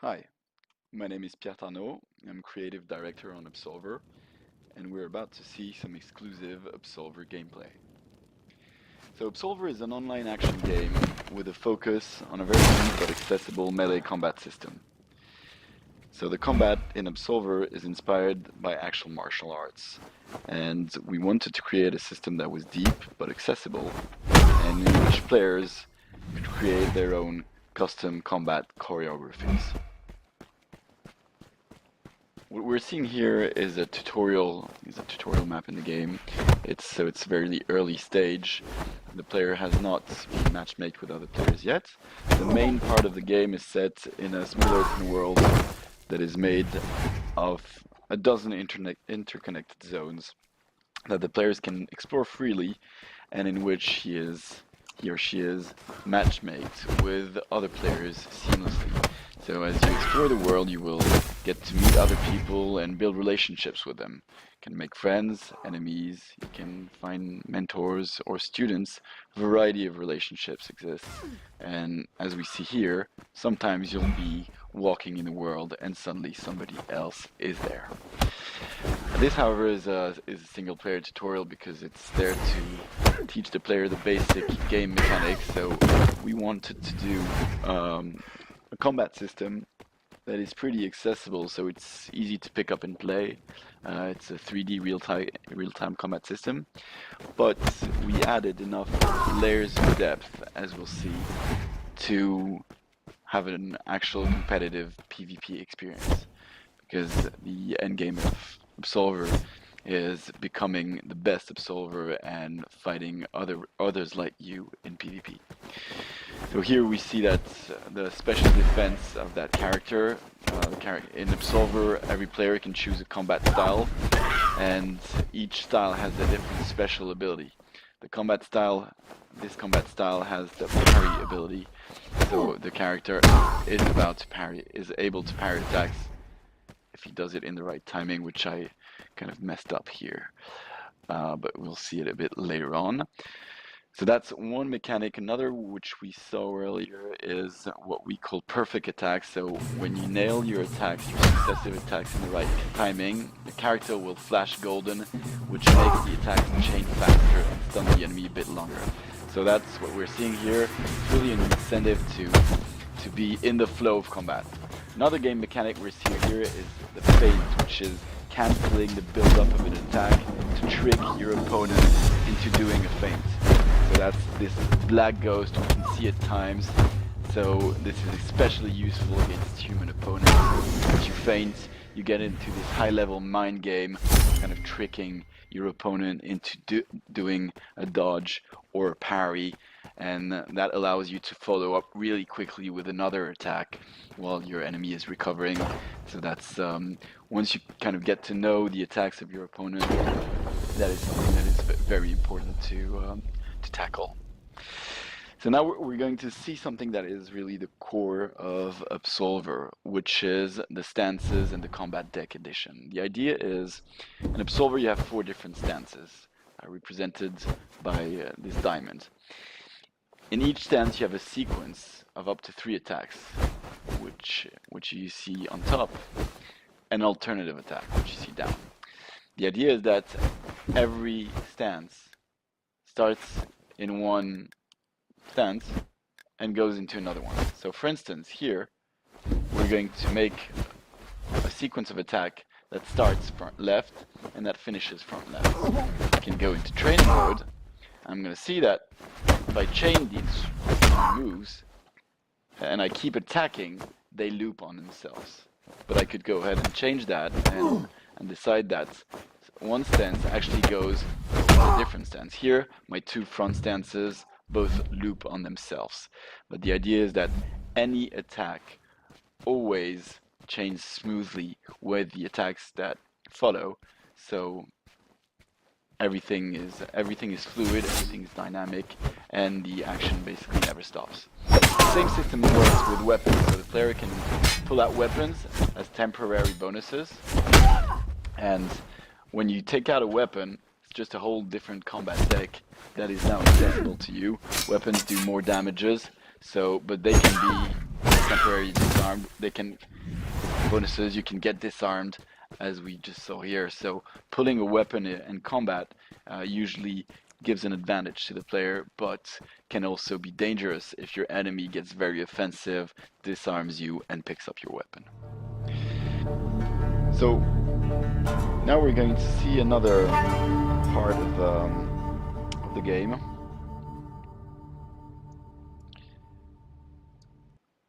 Hi, my name is Pierre Tarnaud. I'm creative director on Absolver, and we're about to see some exclusive Absolver gameplay. So Absolver is an online action game with a focus on a very unique but accessible melee combat system. So the combat in Absolver is inspired by actual martial arts, and we wanted to create a system that was deep but accessible, and in which players could create their own custom combat choreographies. What we're seeing here is a tutorial map in the game. It's very early stage. The player has not been matchmaked with other players yet. The main part of the game is set in a small open world that is made of a dozen interconnected zones that the players can explore freely, and in which he or she is matchmaked with other players seamlessly. So as you explore the world, you will get to meet other people and build relationships with them. You can make friends, enemies, you can find mentors or students. A variety of relationships exist. And as we see here, sometimes you'll be walking in the world and suddenly somebody else is there. This, however, is a single-player tutorial because it's there to teach the player the basic game mechanics. So we wanted to do a combat system that is pretty accessible, so it's easy to pick up and play. It's a 3D real-time combat system, but we added enough layers of depth, as we'll see, to have an actual competitive PvP experience, because the endgame of Absolver is becoming the best Absolver and fighting others like you in PvP. So here we see that the special defense of that character, in Absolver, every player can choose a combat style, and each style has a different special ability. This combat style has the parry ability, so the character is able to parry attacks if he does it in the right timing, which I kind of messed up here, but we'll see it a bit later on. So that's one mechanic. Another, which we saw earlier, is what we call perfect attacks. So when you nail your attacks, your successive attacks in the right timing, the character will flash golden, which makes the attacks chain faster and stun the enemy a bit longer. So that's what we're seeing here. It's really an incentive to be in the flow of combat. Another game mechanic we're seeing here is the feint, which is cancelling the build-up of an attack to trick your opponent into doing a feint. So that's this black ghost we can see at times. So this is especially useful against human opponents. As you feint, you get into this high-level mind game, kind of tricking your opponent into doing a dodge or a parry, and that allows you to follow up really quickly with another attack while your enemy is recovering. So that's once you kind of get to know the attacks of your opponent, that is something that is very important to tackle. So now we're going to see something that is really the core of Absolver, which is the stances and the combat deck edition. The idea is, in Absolver you have 4 different stances, represented by this diamond. In each stance you have a sequence of up to 3 attacks, which you see on top, an alternative attack, which you see down. The idea is that every stance starts in one stance and goes into another one. So for instance, here we're going to make a sequence of attack that starts front left and that finishes front left. I can go into training mode. I'm going to see that if I chain these moves and I keep attacking, they loop on themselves. But I could go ahead and change that and decide that one stance actually goes to a different stance. Here, my 2 front stances both loop on themselves. But the idea is that any attack always chains smoothly with the attacks that follow. So everything is fluid, everything is dynamic, and the action basically never stops. The same system works with weapons, so the player can pull out weapons as temporary bonuses, and when you take out a weapon, it's just a whole different combat deck that is now accessible to you. Weapons do more damages, but they can be temporarily disarmed. They can bonuses. You can get disarmed, as we just saw here. So pulling a weapon in combat usually gives an advantage to the player, but can also be dangerous if your enemy gets very offensive, disarms you, and picks up your weapon. So now we're going to see another part of the game,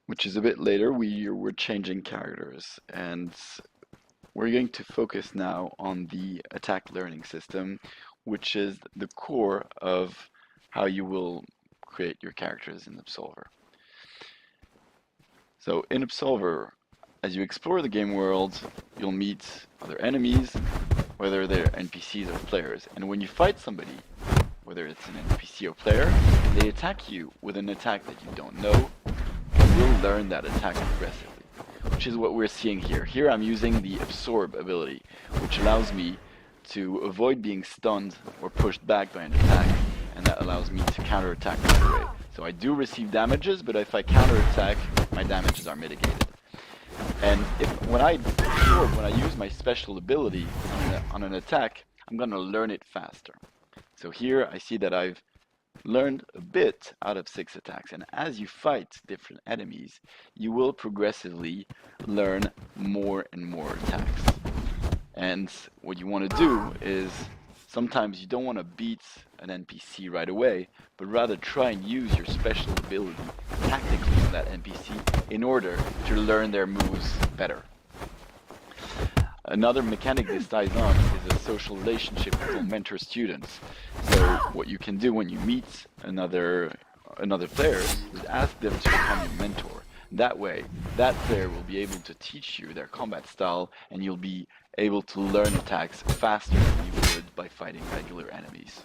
which is a bit later. We're changing characters, and we're going to focus now on the attack learning system, which is the core of how you will create your characters in Absolver. So in Absolver, as you explore the game world, you'll meet other enemies, whether they're NPCs or players. And when you fight somebody, whether it's an NPC or player, they attack you with an attack that you don't know, and you'll learn that attack progressively, which is what we're seeing here. Here I'm using the Absorb ability, which allows me to avoid being stunned or pushed back by an attack, and that allows me to counterattack right away. So I do receive damages, but if I counterattack, my damages are mitigated. And when I use my special ability on an attack, I'm going to learn it faster. So here I see that I've learned a bit out of 6 attacks, and as you fight different enemies, you will progressively learn more and more attacks. And what you want to do is, sometimes you don't want to beat an NPC right away, but rather try and use your special ability tactically on that NPC in order to learn their moves better. Another mechanic this ties on is a social relationship with mentor-students. So what you can do when you meet another player is ask them to become your mentor. That way, that player will be able to teach you their combat style, and you'll be able to learn attacks faster than you would by fighting regular enemies.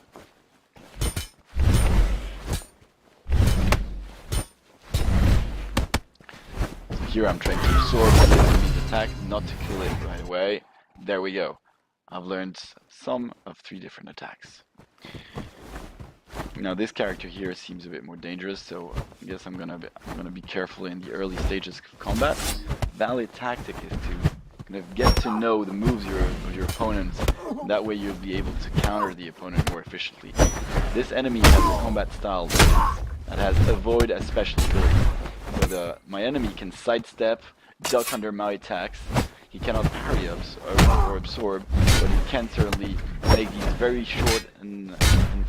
So here I'm trying to absorb the enemy's attack, not to kill it right away. There we go. I've learned some of 3 different attacks. Now this character here seems a bit more dangerous, so I guess I'm gonna be careful in the early stages of combat. Valid tactic is to kind of get to know the moves of your opponents. That way you'll be able to counter the opponent more efficiently. This enemy has a combat style that has avoid as special ability. So my enemy can sidestep, duck under my attacks. He cannot parry or absorb, but he can certainly make these very short and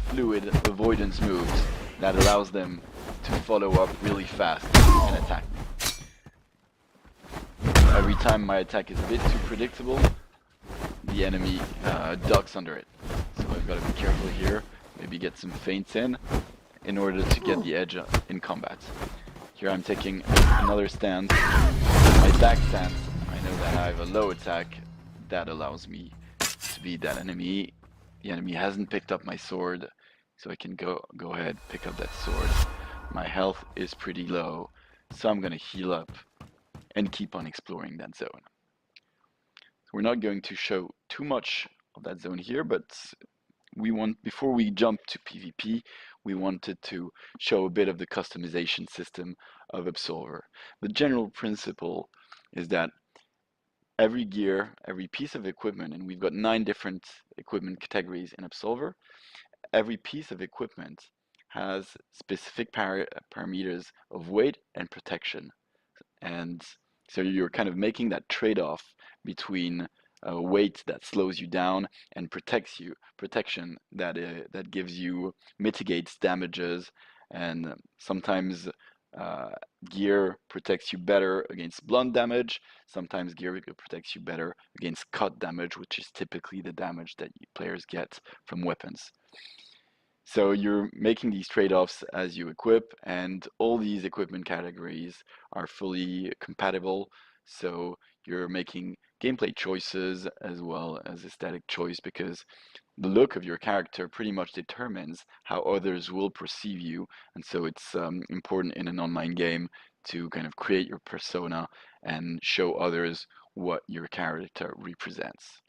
fluid avoidance moves that allows them to follow up really fast and attack me. Every time my attack is a bit too predictable, the enemy ducks under it. So I've got to be careful here, maybe get some feints in order to get the edge in combat. Here I'm taking another stance. My back stance, I know that I have a low attack that allows me to beat that enemy. The enemy hasn't picked up my sword, so I can go ahead, pick up that sword. My health is pretty low, so I'm gonna heal up and keep on exploring that zone. So we're not going to show too much of that zone here, but before we jump to PvP, we wanted to show a bit of the customization system of Absolver. The general principle is that every gear, every piece of equipment, and we've got 9 different equipment categories in Absolver, every piece of equipment has specific parameters of weight and protection. And so you're kind of making that trade-off between weight that slows you down and protection that gives you, mitigates damages, and sometimes gear protects you better against blunt damage. Sometimes gear protects you better against cut damage, which is typically the damage that players get from weapons. So you're making these trade-offs as you equip, and all these equipment categories are fully compatible. So you're making gameplay choices as well as aesthetic choice, because the look of your character pretty much determines how others will perceive you. And so it's important in an online game to kind of create your persona and show others what your character represents.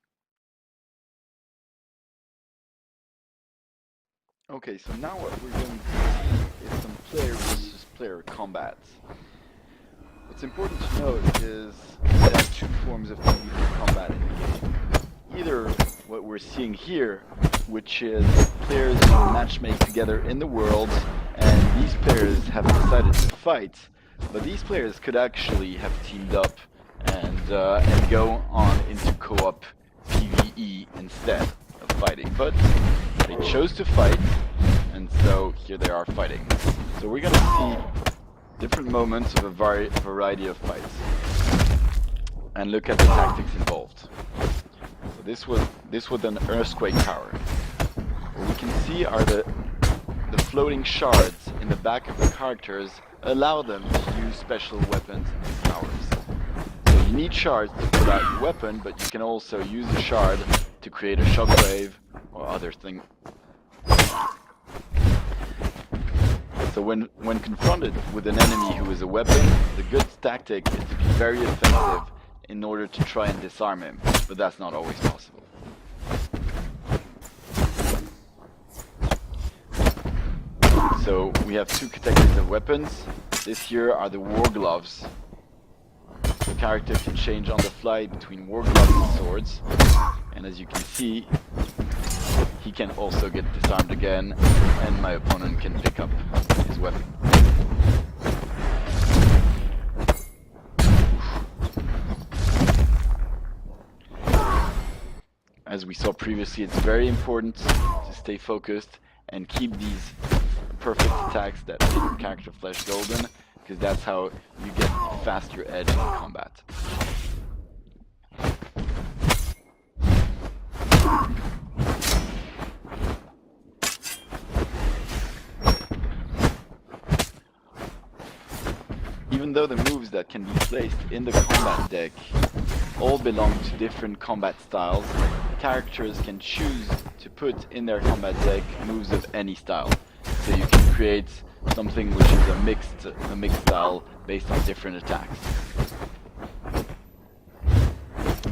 Okay, so now what we're going to see is some player versus player combat. What's important to note is there are 2 forms of PvP combat in the game. Either what we're seeing here, which is players who matchmake together in the world, and these players have decided to fight, but these players could actually have teamed up and go on into co-op PvE instead of fighting. But they chose to fight, and so here they are fighting. So we're gonna see different moments of a variety of fights, and look at the tactics involved. So this was an earthquake tower. What we can see are the floating shards in the back of the characters allow them to use special weapons and powers. So you need shards to put out your weapon, but you can also use a shard to create a shockwave or other thing. So when confronted with an enemy who is a weapon, the good tactic is to be very offensive in order to try and disarm him, but that's not always possible. So we have two categories of weapons. This here are the war gloves. The character can change on the fly between war gloves and swords, and as you can see, he can also get disarmed again, and my opponent can pick up his weapon. As we saw previously, it's very important to stay focused and keep these perfect attacks that make your character flesh golden, because that's how you get the faster edge in combat. Even though the moves that can be placed in the combat deck all belong to different combat styles, characters can choose to put in their combat deck moves of any style. So you can create something which is a mixed style based on different attacks.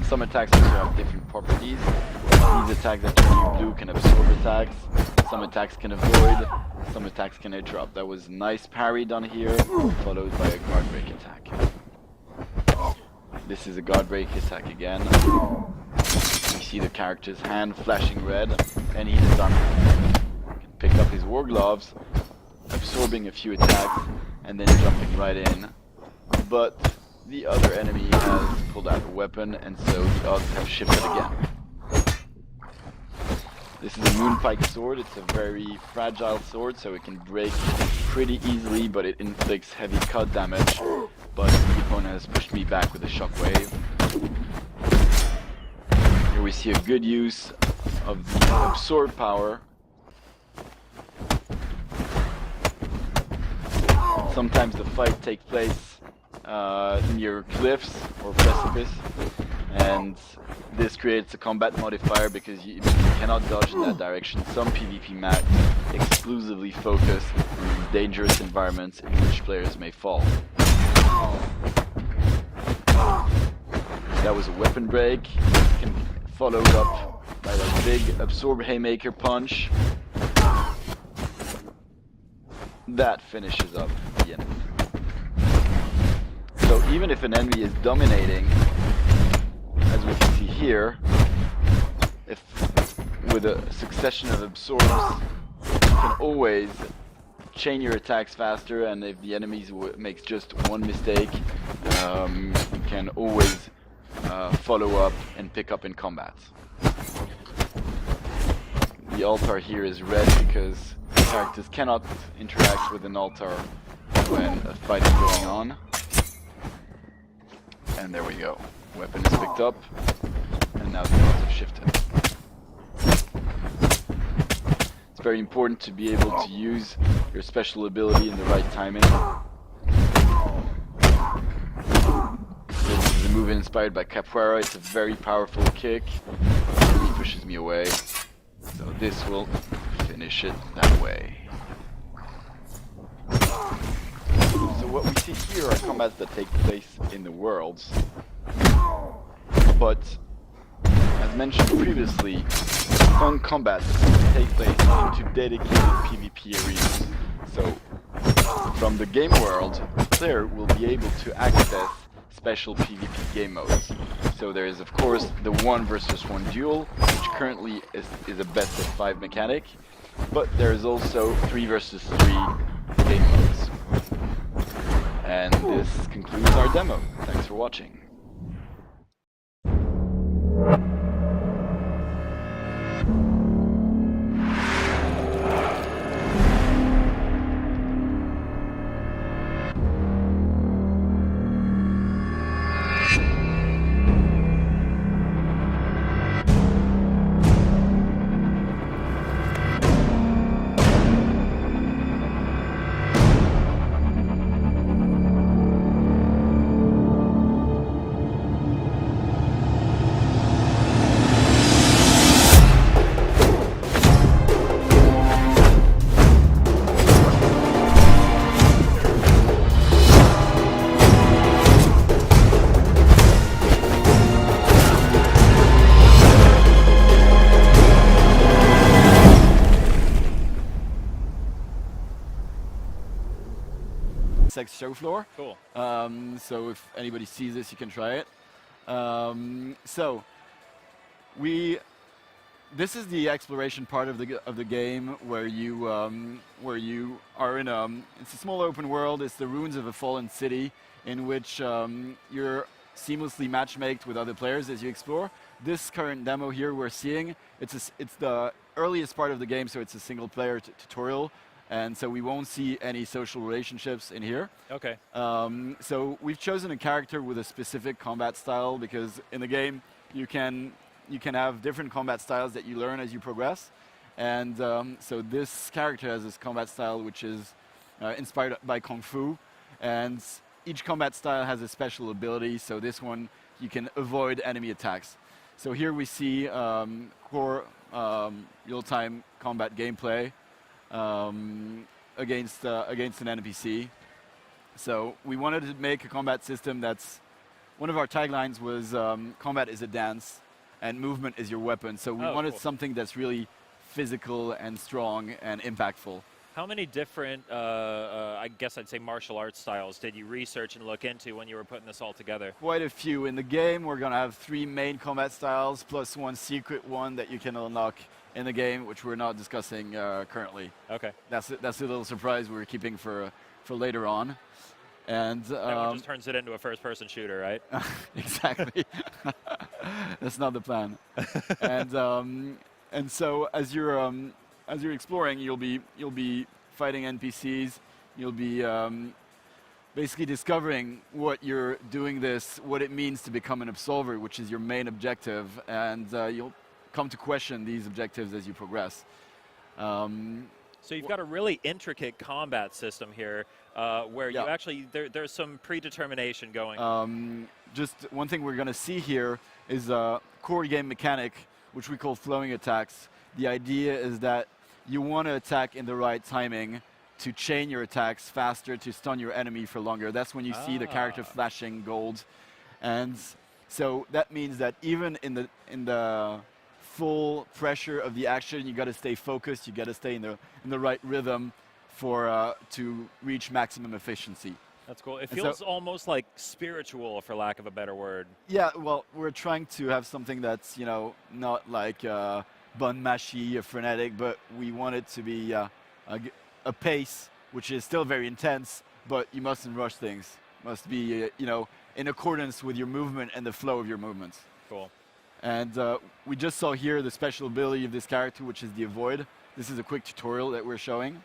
Some attacks also have different properties. These attacks that turn you blue can absorb attacks. Some attacks can avoid. Some attacks can interrupt. That was nice parry done here, followed by a guard break attack. This is a guard break attack again. We see the character's hand flashing red, and he disarms him. He can pick up his war gloves, absorbing a few attacks, and then jumping right in. But the other enemy has pulled out a weapon, and so the odds have shifted again. This is a Moonpike sword. It's a very fragile sword, so it can break pretty easily, but it inflicts heavy cut damage. But the opponent has pushed me back with a shockwave. Here we see a good use of the absorb power. Sometimes the fight takes place near cliffs or precipice, and this creates a combat modifier because you cannot dodge in that direction. Some PvP maps exclusively focus on dangerous environments in which players may fall. That was a weapon break, followed up by that big absorb haymaker punch. That finishes up the enemy. So even if an enemy is dominating, as we can see here, if with a succession of absorbs, you can always chain your attacks faster, and if the enemy makes just one mistake, you can always follow up and pick up in combat. The altar here is red because characters cannot interact with an altar when a fight is going on. And there we go. Weapon is picked up, and now the odds have shifted. It's very important to be able to use your special ability in the right timing. This is a move inspired by Capoeira. It's a very powerful kick. He pushes me away. So this will finish it that way. So what we see here are combats that take place in the worlds. But, as mentioned previously, fun combats take place into dedicated PvP arenas. So, from the game world, the player will be able to access special PvP game modes. So there is, of course, the 1 versus 1 duel, which currently is a best of 5 mechanic, but there is also 3 versus 3 game modes. And this concludes our demo. Thanks for watching. Sex show floor. Cool. So if anybody sees this, you can try it. This is the exploration part of the game where you are in it's a small open world. It's the ruins of a fallen city in which you're seamlessly matchmaked with other players as you explore. This current demo here we're seeing, it's the earliest part of the game, so it's a single player tutorial. And so we won't see any social relationships in here. Okay. So we've chosen a character with a specific combat style because in the game you can have different combat styles that you learn as you progress. And so this character has this combat style which is inspired by Kung Fu. And each combat style has a special ability. So this one, you can avoid enemy attacks. So here we see core real-time combat gameplay. Against an NPC. So we wanted to make a combat system that's, one of our taglines was combat is a dance and movement is your weapon. So we wanted something that's really physical and strong and impactful. How many different, I guess I'd say martial arts styles did you research and look into when you were putting this all together? Quite a few. In the game, we're going to have 3 main combat styles plus 1 secret one that you can unlock in the game, which we're not discussing currently. Okay. That's a little surprise we're keeping for later on. And that one just turns it into a first-person shooter, right? Exactly. That's not the plan. And so as you're exploring, you'll be fighting NPCs. You'll be basically discovering what it means to become an Absolver, which is your main objective, and you'll come to question these objectives as you progress. So you've got a really intricate combat system here, where you actually there's some predetermination going. Just one thing we're going to see here is a core game mechanic, which we call flowing attacks. The idea is that you want to attack in the right timing to chain your attacks faster, to stun your enemy for longer. That's when you see the character flashing gold. And so that means that even in the full pressure of the action, you got to stay focused, you got to stay in the right rhythm to reach maximum efficiency. That's cool. It feels almost like spiritual, for lack of a better word. Yeah, well, we're trying to have something that's, not like bun mashy or frenetic, but we want it to be a pace which is still very intense, but you mustn't rush things. Must be, in accordance with your movement and the flow of your movements. Cool. And we just saw here the special ability of this character, which is the avoid. This is a quick tutorial that we're showing.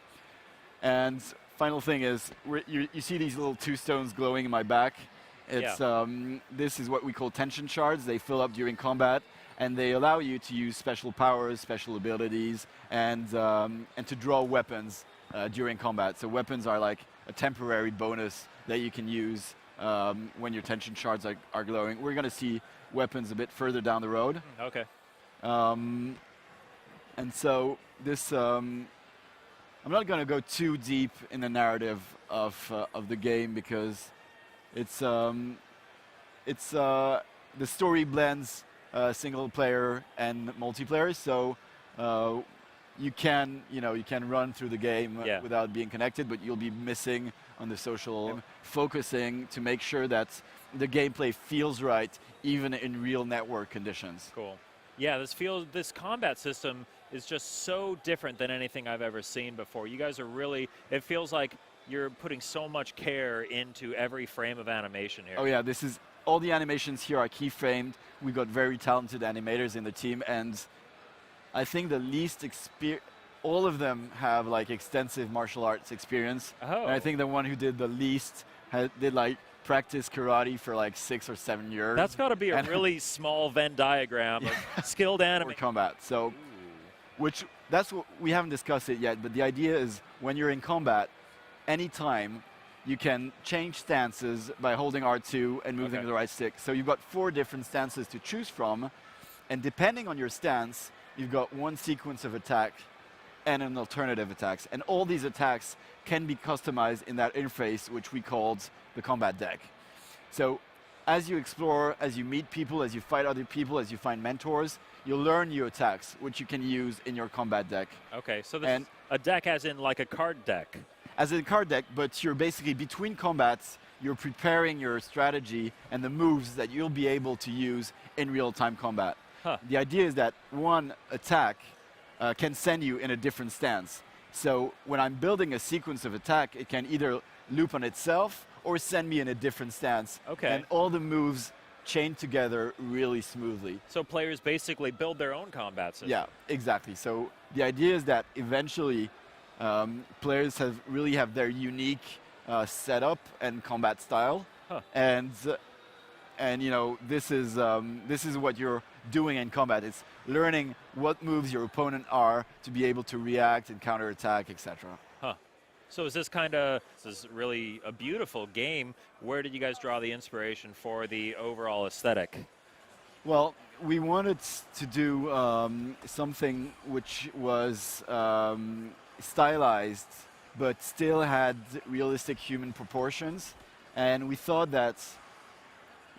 And final thing is, you see these little 2 stones glowing in my back. It's this is what we call tension shards. They fill up during combat, and they allow you to use special powers, special abilities, and to draw weapons during combat. So weapons are like a temporary bonus that you can use when your tension shards are glowing. We're going to see weapons a bit further down the road. Okay. And so this, I'm not going to go too deep in the narrative of the game because it's the story blends single player and multiplayer. So you can run through the game without being connected, but you'll be missing on the social, focusing to make sure that the gameplay feels right, even in real network conditions. Cool. Yeah, this combat system is just so different than anything I've ever seen before. You guys are really, it feels like you're putting so much care into every frame of animation here. Oh yeah, all the animations here are keyframed. We've got very talented animators in the team, and I think all of them have like extensive martial arts experience. Oh. And I think the one who did the least did like practice karate for like 6 or 7 years. That's got to be a really small Venn diagram of skilled anime. Combat. So, that's what we haven't discussed it yet, but the idea is when you're in combat, anytime you can change stances by holding R2 and moving the right stick. So you've got 4 different stances to choose from, and depending on your stance, you've got one sequence of attack and an alternative attacks. And all these attacks can be customized in that interface, which we called the combat deck. So as you explore, as you meet people, as you fight other people, as you find mentors, you'll learn new attacks, which you can use in your combat deck. Okay, so this is a deck as in like a card deck. As a card deck, but you're basically between combats, you're preparing your strategy and the moves that you'll be able to use in real-time combat. The idea is that one attack can send you in a different stance. So when I'm building a sequence of attack, it can either loop on itself or send me in a different stance. And all the moves chain together really smoothly. So players basically build their own combat system. Yeah, exactly. So the idea is that eventually players really have their unique setup and combat style, and this is what you're doing in combat. It's learning what moves your opponent are to be able to react and counterattack, etc. So this is really a beautiful game. Where did you guys draw the inspiration for the overall aesthetic? Well, we wanted to do something which was stylized, but still had realistic human proportions. And we thought that,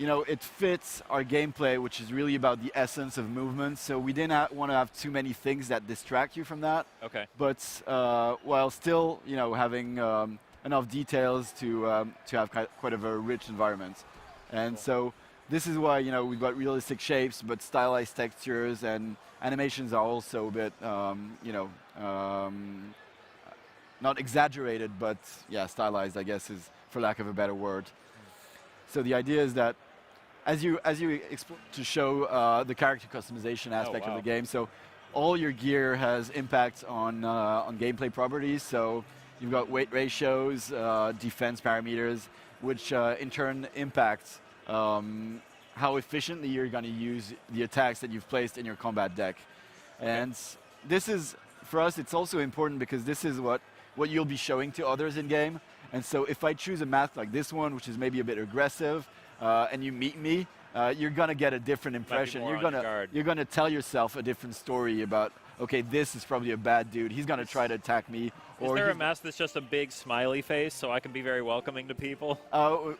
it fits our gameplay, which is really about the essence of movement. So we didn't want to have too many things that distract you from that. But while still, having enough details to have quite of a rich environment. And so this is why, we've got realistic shapes, but stylized textures, and animations are also a bit, not exaggerated, but stylized, I guess, is for lack of a better word. So the idea is that as you to show the character customization aspect of the game, so all your gear has impact on gameplay properties. So you've got weight ratios, defense parameters, which in turn impact how efficiently you're going to use the attacks that you've placed in your combat deck. And this is, for us, it's also important because this is what you'll be showing to others in game. And so if I choose a math like this one, which is maybe a bit aggressive, and you meet me, you're going to get a different impression. You're going to tell yourself a different story about, okay, this is probably a bad dude. He's going to try to attack me. Is there a mask that's just a big smiley face so I can be very welcoming to people?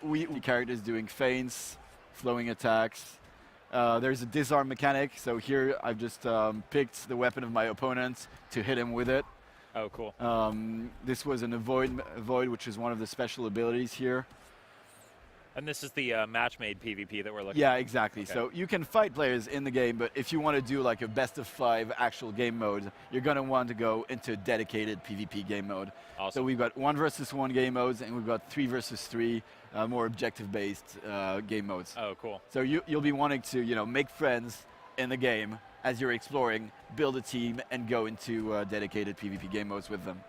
We characters doing feints, flowing attacks. There's a disarm mechanic. So here I've just picked the weapon of my opponent to hit him with it. Oh, cool. This was an avoid, which is one of the special abilities here. And this is the match-made PvP that we're looking at? Yeah, exactly. So you can fight players in the game, but if you want to do like a best of 5 actual game mode, you're going to want to go into a dedicated PvP game mode. Awesome. So we've got 1 versus 1 game modes, and we've got 3 versus 3 more objective-based game modes. Oh, cool. So you'll be wanting to make friends in the game as you're exploring, build a team, and go into dedicated PvP game modes with them.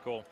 Cool.